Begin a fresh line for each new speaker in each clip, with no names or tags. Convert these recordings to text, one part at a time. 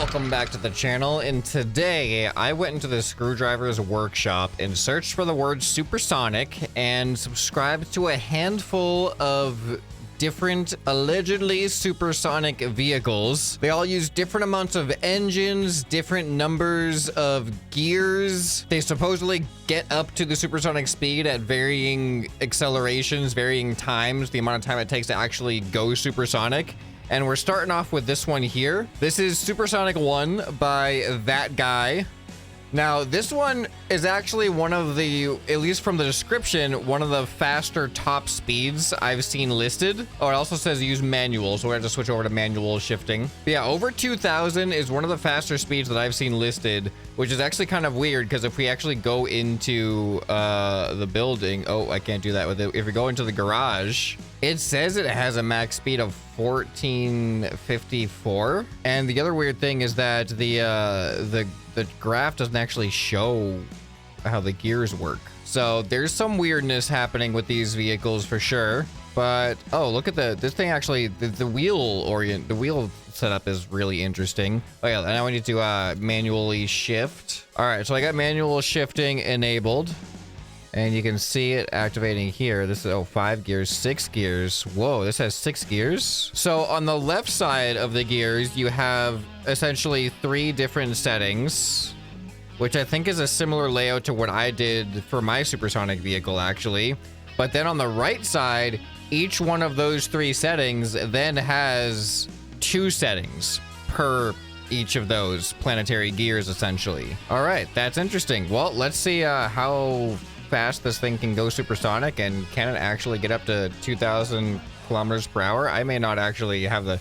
Welcome back to the channel, and today I went into the screwdriver's workshop and searched for the word Supersonic and subscribed to a handful of different allegedly supersonic vehicles. They all use different amounts of engines, different numbers of gears. They supposedly get up to the supersonic speed at varying accelerations, varying times, the amount of time it takes to actually go supersonic. And we're starting off with this one here. This is Supersonic 1 by VapeGod. Now, this one is actually one of the, at least from the description, one of the faster top speeds I've seen listed. Oh, it also says use manual, so we have to switch over to manual shifting. But yeah, over 2,000 is one of the faster speeds that I've seen listed, which is actually kind of weird because if we actually go into the building, oh, I can't do that with it. If we go into the garage, it says it has a max speed of 1454. And the other weird thing is that the graph doesn't actually show how the gears work. So there's some weirdness happening with these vehicles for sure. But oh, look at this thing actually, the wheel setup is really interesting. Oh yeah, now we need to manually shift. All right, so I got manual shifting enabled. And you can see it activating here. This is, 5 gears, 6 gears. Whoa, this has 6 gears. So on the left side of the gears, you have essentially 3 different settings, which I think is a similar layout to what I did for my supersonic vehicle, actually. But then on the right side, each one of those 3 settings then has 2 settings per each of those planetary gears, essentially. All right, that's interesting. Well, let's see how fast this thing can go supersonic, and can it actually get up to 2,000 kilometers per hour? I may not actually have the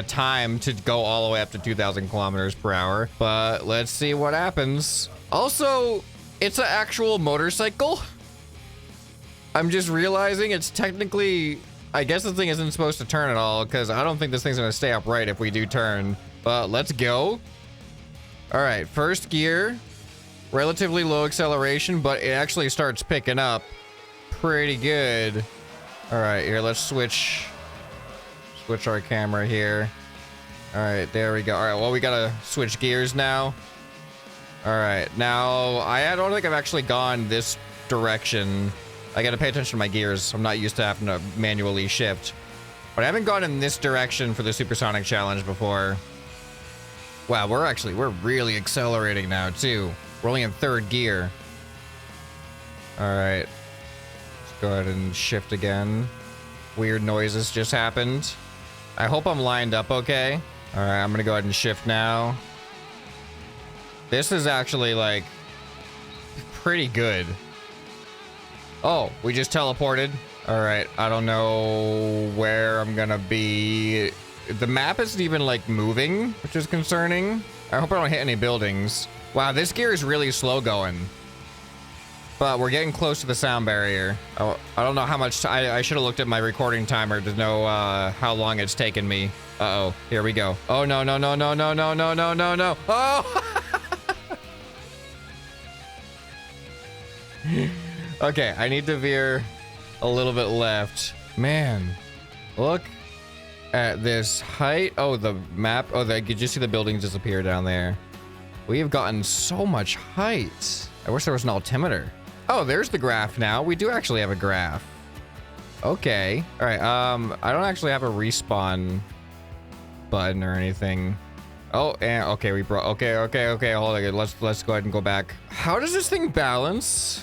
time to go all the way up to 2,000 kilometers per hour, but let's see what happens. Also, it's an actual motorcycle. I'm just realizing it's technically, I guess this thing isn't supposed to turn at all, because I don't think this thing's gonna stay upright if we do turn, but let's go. All right, first gear. Relatively low acceleration, but it actually starts picking up pretty good. All right, here, let's switch our camera here. All right, there we go. All right, well, we gotta switch gears now. All right, now I don't think I've actually gone this direction. I gotta pay attention to my gears. I'm not used to having to manually shift, but I haven't gone in this direction for the supersonic challenge before. Wow, we're really accelerating now too. We're only in 3rd gear. All right, let's go ahead and shift again. Weird noises just happened. I hope I'm lined up okay. All right, I'm gonna go ahead and shift now. This is actually like pretty good. Oh, we just teleported. All right, I don't know where I'm gonna be. The map isn't even like moving, which is concerning. I hope I don't hit any buildings. Wow, this gear is really slow going, but we're getting close to the sound barrier. Oh, I don't know how much, I should have looked at my recording timer to know how long it's taken me. Uh-oh, here we go. Oh, no, no, no, no, no, no, no, no, no, no. Oh! Okay, I need to veer a little bit left. Man, look at this height. Oh, the map. Oh, you just see the buildings disappear down there. We have gotten so much height. I wish there was an altimeter. Oh, there's the graph now. We do actually have a graph. Okay. All right. I don't actually have a respawn button or anything. Oh, and okay, we brought. Okay. Hold on. Let's go ahead and go back. How does this thing balance?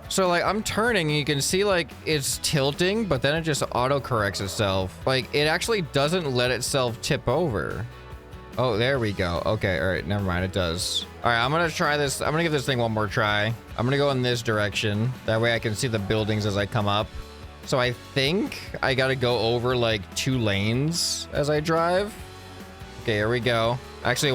So like I'm turning, and you can see like it's tilting, but then it just auto corrects itself. Like it actually doesn't let itself tip over. Oh, there we go. Okay, all right, never mind, it does. All right, I'm gonna try this. I'm gonna give this thing one more try. I'm gonna go in this direction. That way I can see the buildings as I come up. So I think I gotta go over like 2 lanes as I drive. Okay, here we go. Actually,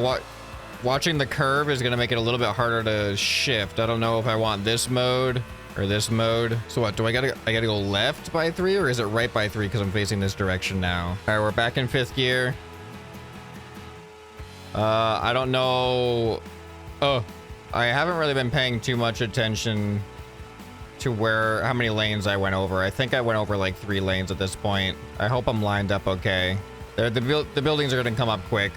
watching the curve is gonna make it a little bit harder to shift. I don't know if I want this mode or this mode. So what, I gotta go left by 3, or is it right by 3 because I'm facing this direction now? All right, we're back in 5th gear. I don't know. Oh, I haven't really been paying too much attention to how many lanes I went over. I think I went over like 3 lanes at this point. I hope I'm lined up okay. The buildings are gonna come up quick.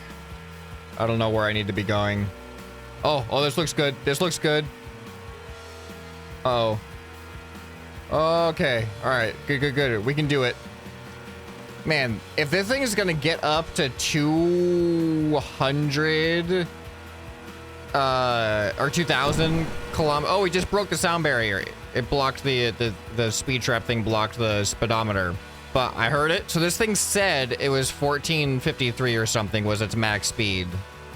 I don't know where I need to be going. Oh, this looks good. This looks good. Uh-oh. Okay. All right. Good. We can do it. Man, if this thing is going to get up to 200 or 2,000 kilometers. Oh, we just broke the sound barrier. It blocked the speed trap thing, blocked the speedometer. But I heard it. So this thing said it was 1453 or something was its max speed.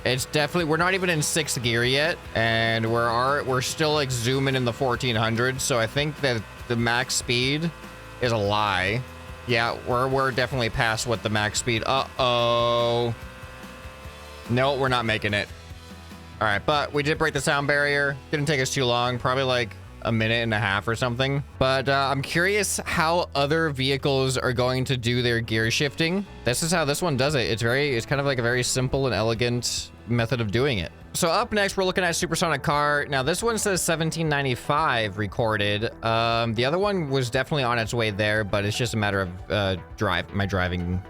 It's definitely, we're not even in 6th gear yet, and we're still like zooming in the 1400s. So I think that the max speed is a lie. Yeah, we're definitely past what the max speed. Uh-oh. No, we're not making it. All right, but we did break the sound barrier. Didn't take us too long, probably like a minute and a half or something. But I'm curious how other vehicles are going to do their gear shifting. This is how this one does it. It's kind of like a very simple and elegant method of doing it. So up next, we're looking at Supersonic car. Now this one says 1795 recorded. The other one was definitely on its way there, but it's just a matter of my driving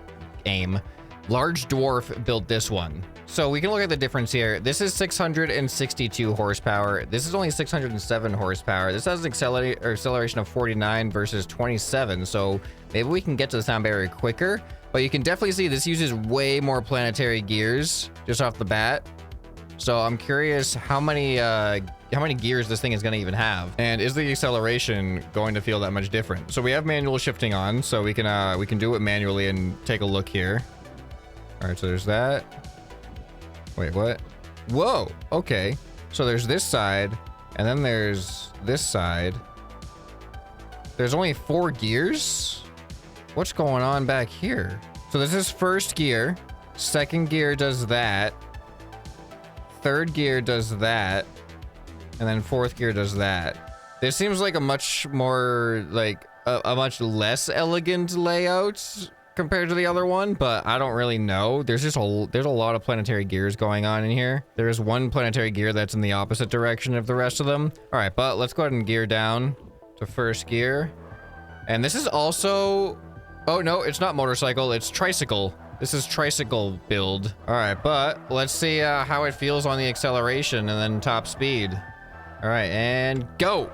aim. Large Dwarf built this one. So we can look at the difference here. This is 662 horsepower. This is only 607 horsepower. This has an acceleration of 49 versus 27. So maybe we can get to the sound barrier quicker, but you can definitely see this uses way more planetary gears just off the bat. So I'm curious how many gears this thing is going to even have, and is the acceleration going to feel that much different? So we have manual shifting on, so we can do it manually and take a look here. All right, so there's that. Wait, what? Whoa, okay. So there's this side, and then there's this side. There's only 4 gears? What's going on back here? So this is first gear. Second gear does that. Third gear does that. And then fourth gear does that. This seems like a much more, like, a much less elegant layout compared to the other one, but I don't really know. There's a lot of planetary gears going on in here. There's one planetary gear that's in the opposite direction of the rest of them. All right, but let's go ahead and gear down to first gear. And this is also, oh no, it's not motorcycle, it's tricycle. This is tricycle build. All right, but let's see how it feels on the acceleration and then top speed. All right, and go.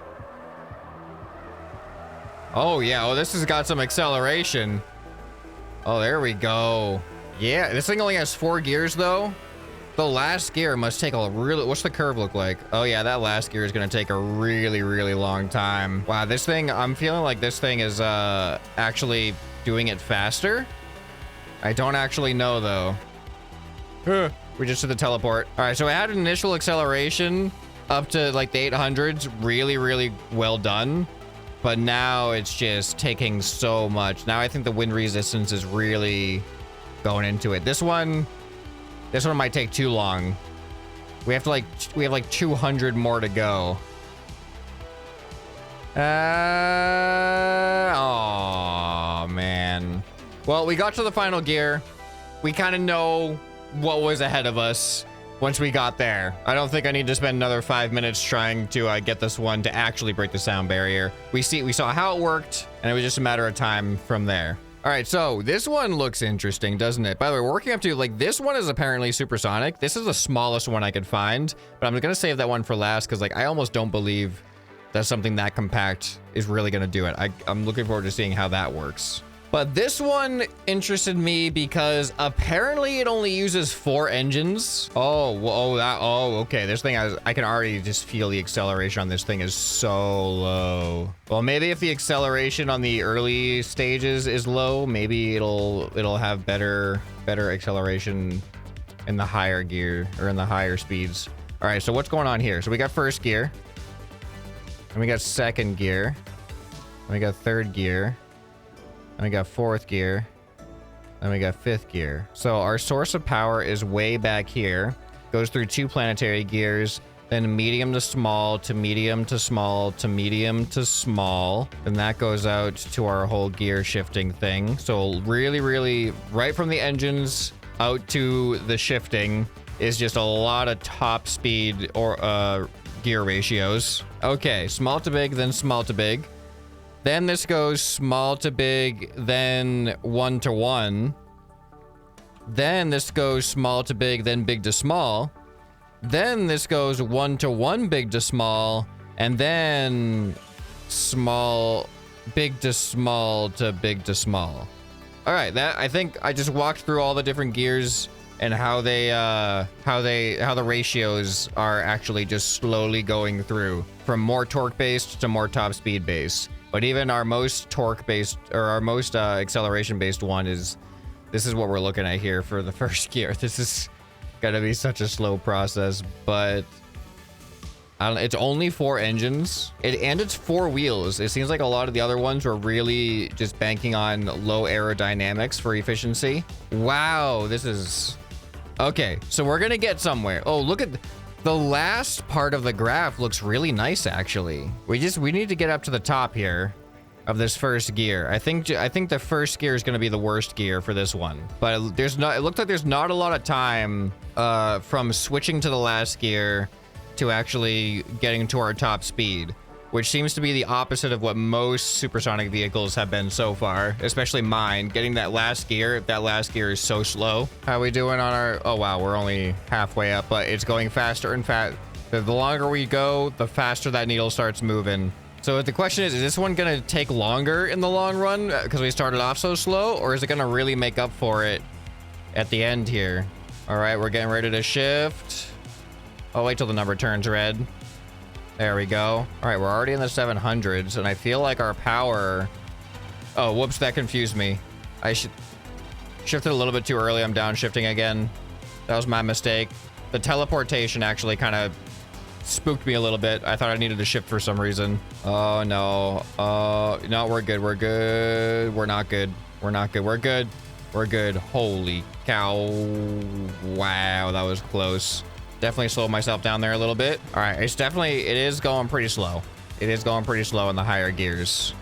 Oh yeah, oh, this has got some acceleration. Oh, there we go. Yeah, this thing only has 4 gears though. The last gear must take a really, what's the curve look like? Oh yeah, that last gear is gonna take a really, really long time. Wow, this thing, I'm feeling like this thing is actually doing it faster. I don't actually know though. We just did the teleport. All right, so I had an initial acceleration up to like the 800s, really, really well done. But now it's just taking so much. Now I think the wind resistance is really going into it. This one might take too long. We have like 200 more to go. Oh man. Well, we got to the final gear. We kind of know what was ahead of us once we got there. I don't think I need to spend another 5 minutes trying to get this one to actually break the sound barrier. We saw how it worked, and it was just a matter of time from there. All right, so this one looks interesting, doesn't it? By the way, we're working up to, like, this one is apparently supersonic. This is the smallest one I could find, but I'm gonna save that one for last because, like, I almost don't believe that something that compact is really gonna do it. I'm looking forward to seeing how that works. But this one interested me because apparently it only uses 4 engines. Okay. This thing, I can already just feel the acceleration on this thing is so low. Well, maybe if the acceleration on the early stages is low, maybe it'll have better acceleration in the higher gear or in the higher speeds. All right, so what's going on here? So we got first gear, and we got second gear, and we got third gear. And we got fourth gear. And we got fifth gear. So our source of power is way back here. Goes through 2 planetary gears. Then medium to small to medium to small to medium to small. Then that goes out to our whole gear shifting thing. So really, really right from the engines out to the shifting is just a lot of top speed or gear ratios. Okay, small to big, then small to big. Then this goes small to big, then 1 to 1. Then this goes small to big, then big to small. Then this goes 1 to 1, big to small, and then small, big to small to big to small. All right, that I think I just walked through all the different gears and how the ratios are actually just slowly going through from more torque based to more top speed based. But even our most torque based or our most acceleration based one is, this is what we're looking at here for the first gear. This is gonna be such a slow process, but I don't, it's only 4 engines and it's 4 wheels. It seems like a lot of the other ones were really just banking on low aerodynamics for efficiency. Wow, this is okay. So we're gonna get somewhere. Oh, look at the last part of the graph. Looks really nice, actually. We need to get up to the top here of this first gear. I think the first gear is gonna be the worst gear for this one. But it looks like there's not a lot of time from switching to the last gear to actually getting to our top speed, which seems to be the opposite of what most supersonic vehicles have been so far, especially mine. Getting that last gear, if that last gear is so slow. How are we doing on our, oh wow, we're only halfway up, but it's going faster and the longer we go, the faster that needle starts moving. So the question is this one gonna take longer in the long run because we started off so slow, or is it gonna really make up for it at the end here? All right, we're getting ready to shift. Oh, wait till the number turns red. There we go. All right, we're already in the 700s, and I feel like our power... Oh, whoops, that confused me. I shifted a little bit too early. I'm downshifting again. That was my mistake. The teleportation actually kind of spooked me a little bit. I thought I needed to shift for some reason. Oh, no. No, we're good. We're good. We're not good. We're not good. We're good. We're good. Holy cow. Wow, that was close. Definitely slowed myself down there a little bit. All right, it is going pretty slow. It is going pretty slow in the higher gears,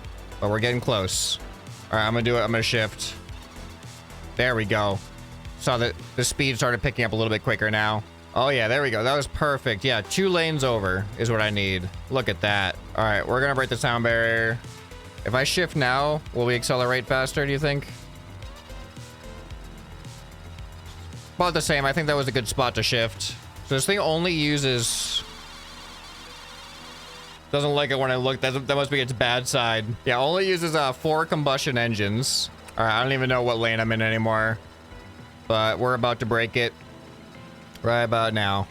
but we're getting close. All right, I'm gonna do it. I'm gonna shift. There we go. Saw that the speed started picking up a little bit quicker now. Oh yeah, there we go. That was perfect. Yeah, 2 lanes over is what I need. Look at that. All right, we're gonna break the sound barrier. If I shift now, will we accelerate faster, do you think? About the same. I think that was a good spot to shift. So this thing only uses... Doesn't like it when I look. That must be its bad side. Yeah, only uses 4 combustion engines. All right, I don't even know what lane I'm in anymore. But we're about to break it. Right about now.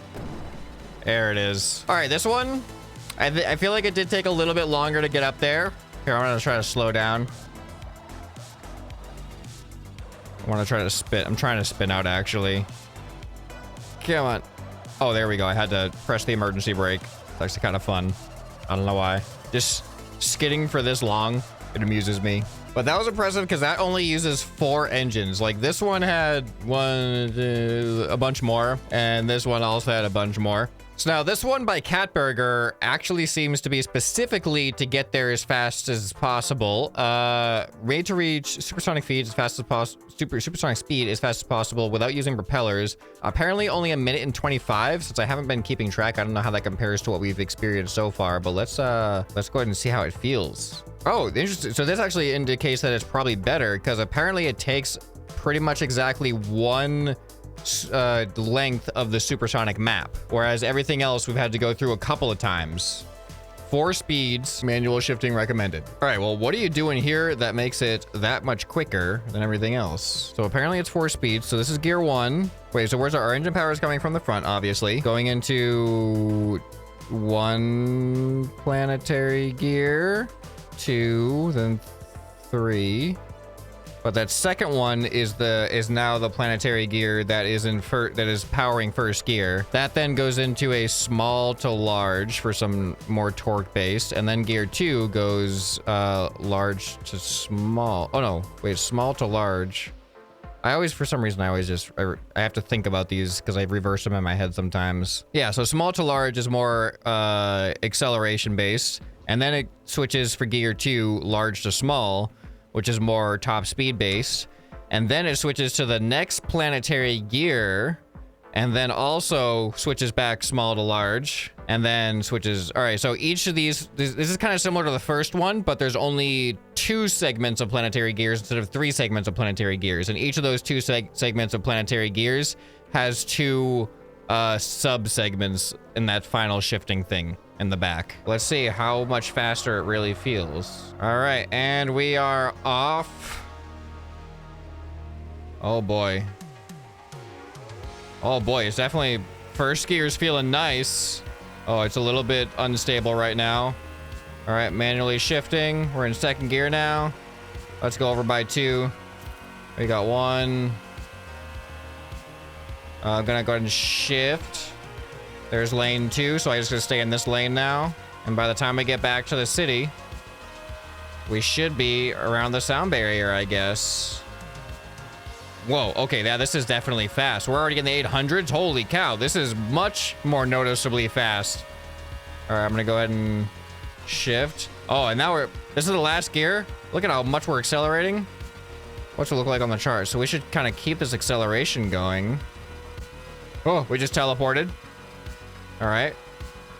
There it is. All right, this one, I feel like it did take a little bit longer to get up there. Here, I'm gonna try to slow down. I want to try to spin. I'm trying to spin out, actually. Come on. Oh, there we go. I had to press the emergency brake. It's actually kind of fun. I don't know why. Just skidding for this long, it amuses me. But that was impressive because that only uses 4 engines. Like this one had a bunch more, and this one also had a bunch more. So now this one by Catburger actually seems to be specifically to get there as fast as possible. Rate to reach supersonic speed as fast as possible. Supersonic speed as fast as possible without using propellers. Apparently only 1 minute and 25. Since I haven't been keeping track, I don't know how that compares to what we've experienced so far. But let's go ahead and see how it feels. Oh, interesting. So this actually indicates that it's probably better because apparently it takes pretty much exactly 1 length of the supersonic map, whereas everything else we've had to go through a couple of times. 4 speeds, manual shifting recommended. All right, well, what are you doing here that makes it that much quicker than everything else? So apparently it's 4 speeds. So this is gear 1. Wait, so where's our engine power? Is coming from the front, obviously. Going into 1 planetary gear, 2, then 3. But that second one is now the planetary gear that is powering first gear. That then goes into a small to large for some more torque based, and then gear 2 goes large to small. Oh no, wait, small to large. For some reason, I have to think about these because I reverse them in my head sometimes. Yeah, so small to large is more acceleration based, and then it switches for gear 2 large to small, which is more top speed based. And then it switches to the next planetary gear, and then also switches back small to large, and then switches. All right, so each of these, this is kind of similar to the first one, but there's only 2 segments of planetary gears instead of 3 segments of planetary gears, and each of those 2 segments of planetary gears has 2 sub segments in that final shifting thing in the back. Let's see how much faster it really feels. All right, and we are off. Oh boy. Oh boy, it's definitely, first gear's feeling nice. Oh, it's a little bit unstable right now. All right, manually shifting. We're in second gear now. Let's go over by 2. We got 1. I'm gonna go ahead and shift. There's lane 2, so I just gotta stay in this lane now. And by the time we get back to the city, we should be around the sound barrier, I guess. Whoa, okay, yeah, this is definitely fast. We're already in the 800s. Holy cow, this is much more noticeably fast. All right, I'm gonna go ahead and shift. Oh, and now this is the last gear. Look at how much we're accelerating. What's it look like on the chart? So we should kind of keep this acceleration going. Oh, we just teleported. All right,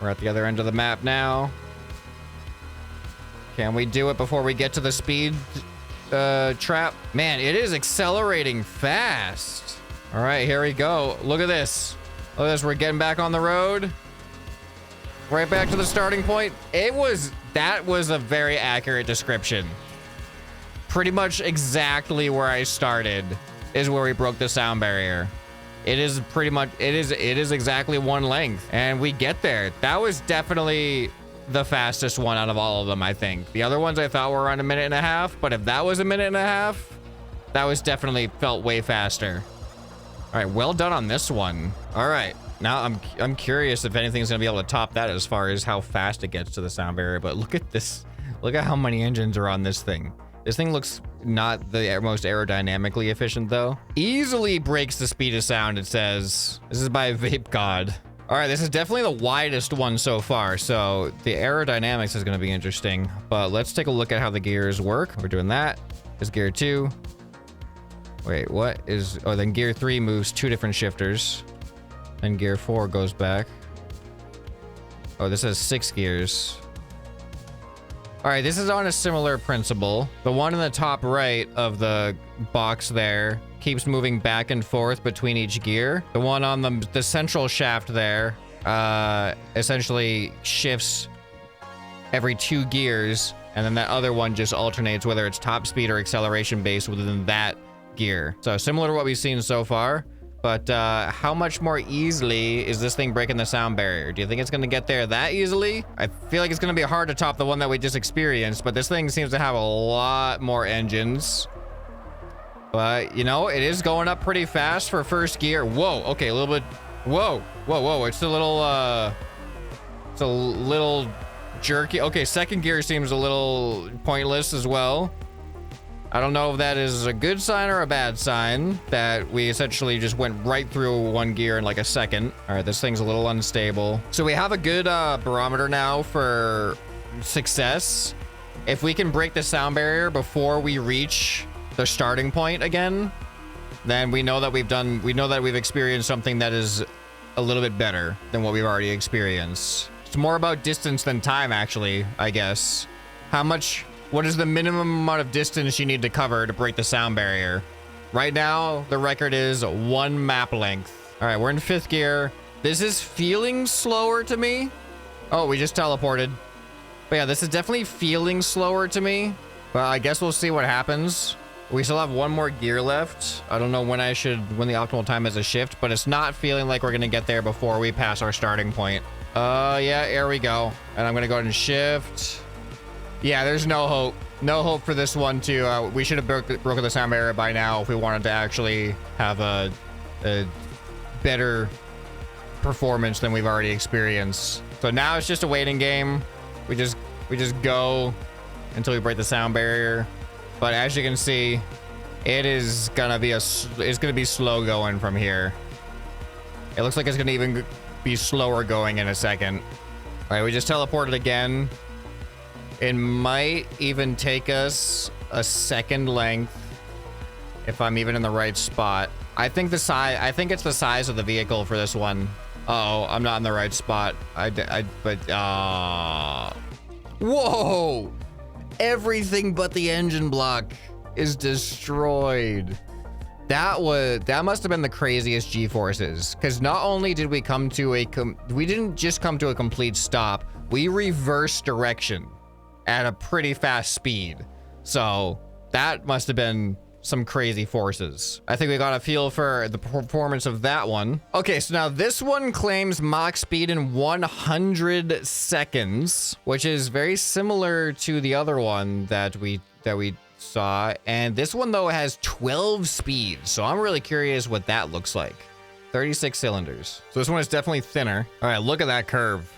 we're at the other end of the map now. Can we do it before we get to the speed trap? Man, it is accelerating fast. All right, here we go. Look at this. Look at this. We're getting back on the road. Right back to the starting point. That was a very accurate description. Pretty much exactly where I started is where we broke the sound barrier. It is pretty much, it is exactly 1 length, and we get there. That was definitely the fastest one out of all of them, I think. The other ones I thought were around 1.5 minutes, but if that was 1.5 minutes, that was definitely felt way faster. All right, well done on this one. All right, now I'm curious if anything's gonna be able to top that as far as how fast it gets to the sound barrier, but look at this. Look at how many engines are on this thing. This thing looks not the most aerodynamically efficient though. Easily breaks the speed of sound, it says. This is by VapeGod. All right, this is definitely the widest one so far, so the aerodynamics is gonna be interesting, but let's take a look at how the gears work. We're doing that. Is gear 2. Wait, what is, oh, then gear 3 moves 2 different shifters. Then gear 4 goes back. Oh, this has 6 gears. All right, this is on a similar principle. The one in the top right of the box there keeps moving back and forth between each gear. The one on the central shaft there essentially shifts every 2 gears, and then that other one just alternates whether it's top speed or acceleration based within that gear. So similar to what we've seen so far, but how much more easily is this thing breaking the sound barrier? Do you think it's gonna get there that easily? I feel like it's gonna be hard to top the one that we just experienced, but this thing seems to have a lot more engines. But, you know, it is going up pretty fast for first gear. Whoa, okay, a little bit. Whoa, whoa, whoa, it's a little jerky. Okay, second gear seems a little pointless as well. I don't know if that is a good sign or a bad sign that we essentially just went right through 1 gear in like a second. All right, this thing's a little unstable. So we have a good barometer now for success. If we can break the sound barrier before we reach the starting point again, then we know that we've experienced something that is a little bit better than what we've already experienced. It's more about distance than time, actually, I guess. What is the minimum amount of distance you need to cover to break the sound barrier? Right now, the record is 1 map length. All right, we're in 5th gear. This is feeling slower to me. Oh, we just teleported. But yeah, this is definitely feeling slower to me. But I guess we'll see what happens. We still have 1 more gear left. I don't know when the optimal time is a shift, but it's not feeling like we're gonna get there before we pass our starting point. Yeah, here we go. And I'm gonna go ahead and shift. Yeah, there's no hope. No hope for this one too. We should have broken the sound barrier by now if we wanted to actually have a better performance than we've already experienced. So now it's just a waiting game. We just go until we break the sound barrier. But as you can see, it is gonna be slow going from here. It looks like it's gonna even be slower going in a second. All right, we just teleported again. It might even take us a second length if I'm even in the right spot. I think it's the size of the vehicle for this one. Uh-oh, I'm not in the right spot. Whoa! Everything but the engine block is destroyed. That must have been the craziest G-forces, because not only did we come to we didn't just come to a complete stop, we reversed direction at a pretty fast speed. So that must have been some crazy forces. I think we got a feel for the performance of that one. Okay, so now this one claims Mach speed in 100 seconds, which is very similar to the other one that we saw. And this one though has 12 speeds. So I'm really curious what that looks like. 36 cylinders. So this one is definitely thinner. All right, look at that curve.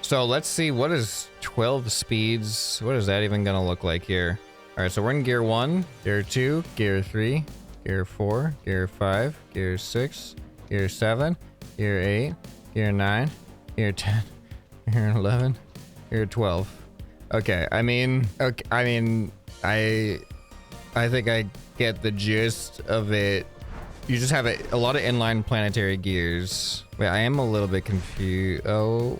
So let's see, what is 12 speeds? What is that even gonna look like here? All right, so we're in gear 1, gear 2, gear 3, gear 4, gear 5, gear 6, gear 7, gear 8, gear 9, gear 10, gear 11, gear 12. Okay, I think I get the gist of it. You just have a lot of inline planetary gears. Wait, I am a little bit confused. Oh,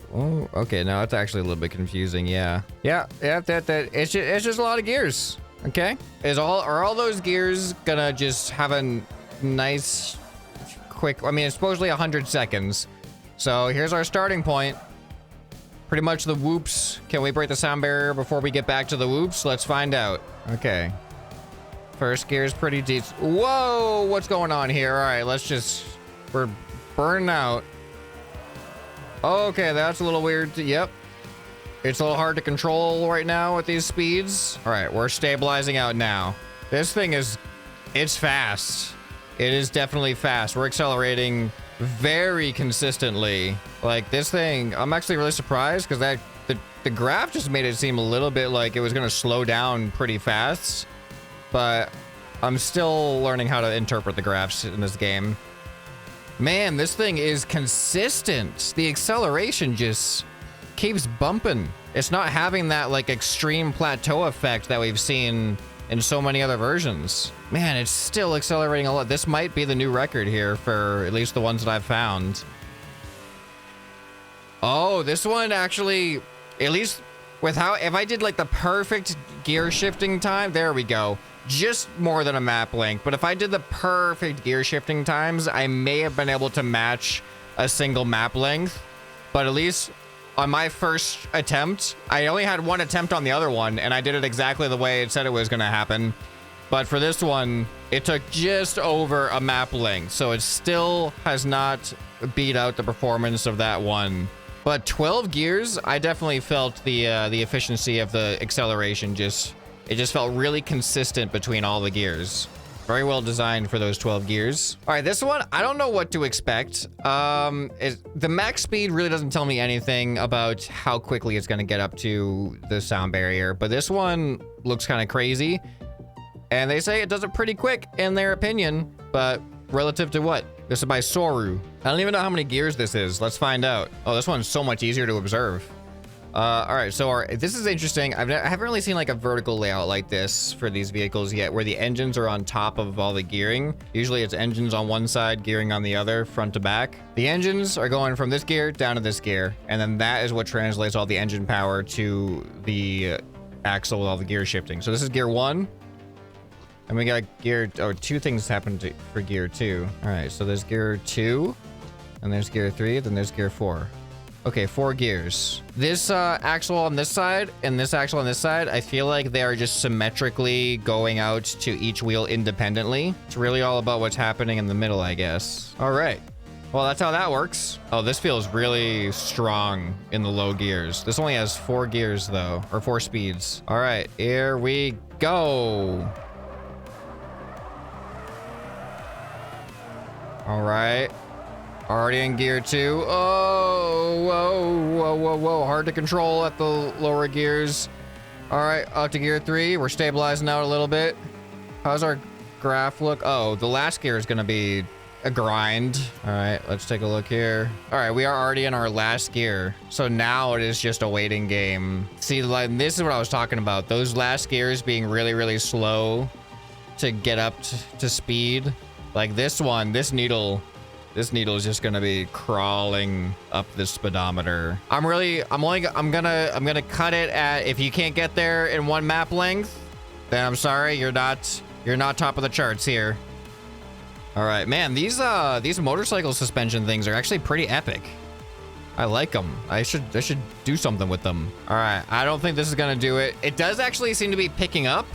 okay, no, it's actually a little bit confusing. Yeah, it's just a lot of gears. Okay, are all those gears gonna just have a nice, quick? I mean, it's supposedly 100 seconds. So here's our starting point. Pretty much the whoops. Can we break the sound barrier before we get back to the whoops? Let's find out. Okay. First gear is pretty deep. Whoa, what's going on here? All right, we're burning out. Okay, that's a little weird. Yep. It's a little hard to control right now with these speeds. All right, we're stabilizing out now. This thing it's fast. It is definitely fast. We're accelerating very consistently. Like this thing, I'm actually really surprised because the graph just made it seem a little bit like it was gonna slow down pretty fast. But I'm still learning how to interpret the graphs in this game. Man, this thing is consistent. The acceleration just keeps bumping. It's not having that like extreme plateau effect that we've seen in so many other versions. Man, it's still accelerating a lot. This might be the new record here for at least the ones that I've found. Oh, this one actually, at least with if I did like the perfect gear shifting time, there we go. Just more than a map length. But if I did the perfect gear shifting times, I may have been able to match a single map length. But at least on my first attempt, I only had one attempt on the other one, and I did it exactly the way it said it was going to happen. But for this one, it took just over a map length, so it still has not beat out the performance of that one. But 12 gears, I definitely felt the efficiency of the acceleration. It just felt really consistent between all the gears. Very well designed for those 12 gears. All right, this one, I don't know what to expect. The max speed really doesn't tell me anything about how quickly it's gonna get up to the sound barrier, but this one looks kind of crazy. And they say it does it pretty quick in their opinion, but relative to what? This is by Soru. I don't even know how many gears this is. Let's find out. Oh, this one's so much easier to observe. All right, so this is interesting. I haven't really seen like a vertical layout like this for these vehicles yet, where the engines are on top of all the gearing. Usually it's engines on one side, gearing on the other, front to back. The engines are going from this gear down to this gear, and then that is what translates all the engine power to the axle with all the gear shifting. So this is gear 1, and we got gear, two things happened for gear 2. All right, so there's gear 2, and there's gear 3, then there's gear 4. Okay, 4 gears. This axle on this side and this axle on this side, I feel like they are just symmetrically going out to each wheel independently. It's really all about what's happening in the middle, I guess. All right. Well, that's how that works. Oh, this feels really strong in the low gears. This only has 4 gears though, or 4 speeds. All right, here we go. All right. Already in gear 2. Oh, whoa. Hard to control at the lower gears. All right, up to gear 3. We're stabilizing out a little bit. How's our graph look? Oh, the last gear is going to be a grind. All right, let's take a look here. All right, we are already in our last gear. So now it is just a waiting game. See, like, this is what I was talking about. Those last gears being really, really slow to get up to speed. Like this one, this needle is just gonna be crawling up this speedometer. I'm gonna cut it at, if you can't get there in 1 map length, then I'm sorry, you're not top of the charts here. All right, man, these motorcycle suspension things are actually pretty epic. I like them. I should do something with them. All right, I don't think this is gonna do it. It does actually seem to be picking up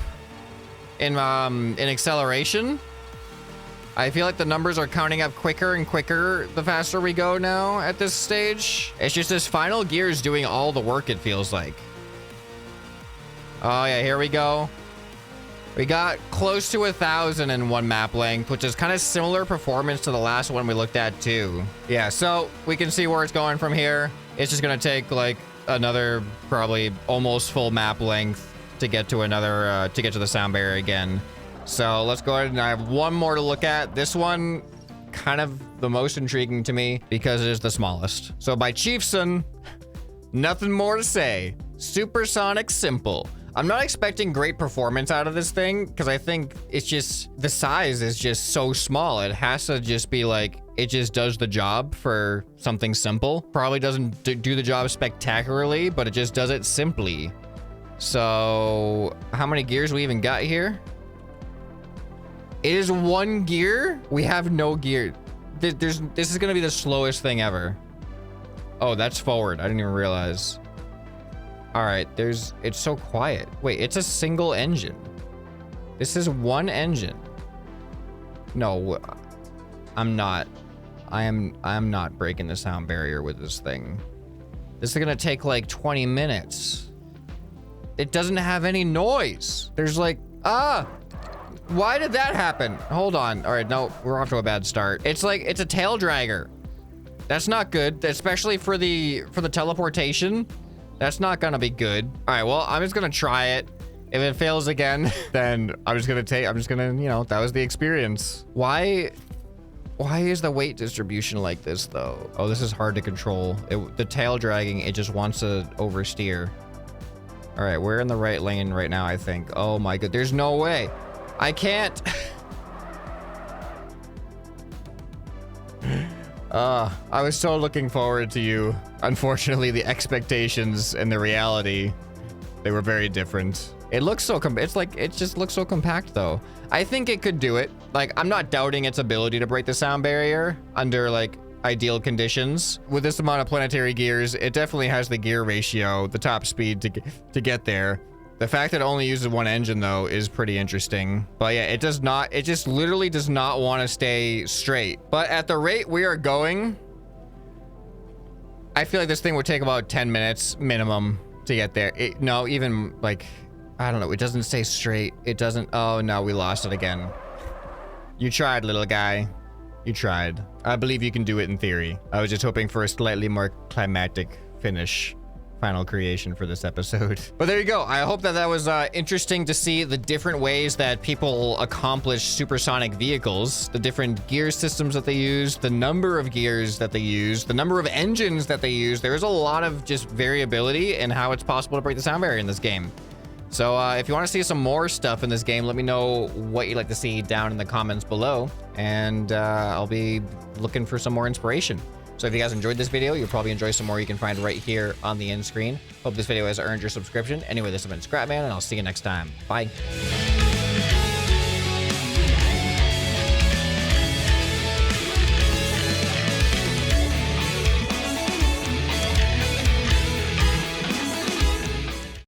in acceleration. I feel like the numbers are counting up quicker and quicker the faster we go now at this stage. It's just this final gear is doing all the work, it feels like. Oh yeah, here we go. We got close to 1,000 in 1 map length, which is kind of similar performance to the last one we looked at too. Yeah, so we can see where it's going from here. It's just gonna take like another probably almost full map length to get to another, to get to the sound barrier again. So let's go ahead, and I have one more to look at. This one kind of the most intriguing to me because it is the smallest. So by Chiefson, nothing more to say. Supersonic simple. I'm not expecting great performance out of this thing because I think it's just, the size is just so small. It has to just be like, it just does the job for something simple. Probably doesn't do the job spectacularly, but it just does it simply. So how many gears we even got here? It is 1 gear. We have no gear. This is gonna be the slowest thing ever. Oh, that's forward. I didn't even realize. All right, it's so quiet. Wait, it's a single engine. This is 1 engine. No, I'm not. I'm not breaking the sound barrier with this thing. This is gonna take like 20 minutes. It doesn't have any noise. There's like, why did that happen? Hold on. All right, no, we're off to a bad start. It's like, it's a tail dragger. That's not good, especially for the teleportation. That's not gonna be good. All right, well, I'm just gonna try it. If it fails again, then I'm just gonna, you know, that was the experience. Why is the weight distribution like this though? Oh, this is hard to control. The tail dragging, it just wants to oversteer. All right, we're in the right lane right now, I think. Oh my god, there's no way. I can't. I was so looking forward to you. Unfortunately, the expectations and the reality, they were very different. It looks so, it just looks so compact though. I think it could do it. Like, I'm not doubting its ability to break the sound barrier under like ideal conditions. With this amount of planetary gears, it definitely has the gear ratio, the top speed to get there. The fact that it only uses 1 engine though is pretty interesting. But yeah, it just literally does not want to stay straight. But at the rate we are going, I feel like this thing would take about 10 minutes minimum to get there. No, even like, I don't know. It doesn't stay straight. It doesn't. Oh no, we lost it again. You tried, little guy. You tried. I believe you can do it in theory. I was just hoping for a slightly more climactic finish. Final creation for this episode. But there you go. I hope that was interesting to see the different ways that people accomplish supersonic vehicles, the different gear systems that they use, the number of gears that they use, the number of engines that they use. There is a lot of just variability in how it's possible to break the sound barrier in this game. So if you want to see some more stuff in this game, let me know what you'd like to see down in the comments below, and I'll be looking for some more inspiration. So if you guys enjoyed this video, you'll probably enjoy some more you can find right here on the end screen. Hope this video has earned your subscription. Anyway, this has been ScrapMan, and I'll see you next time. Bye.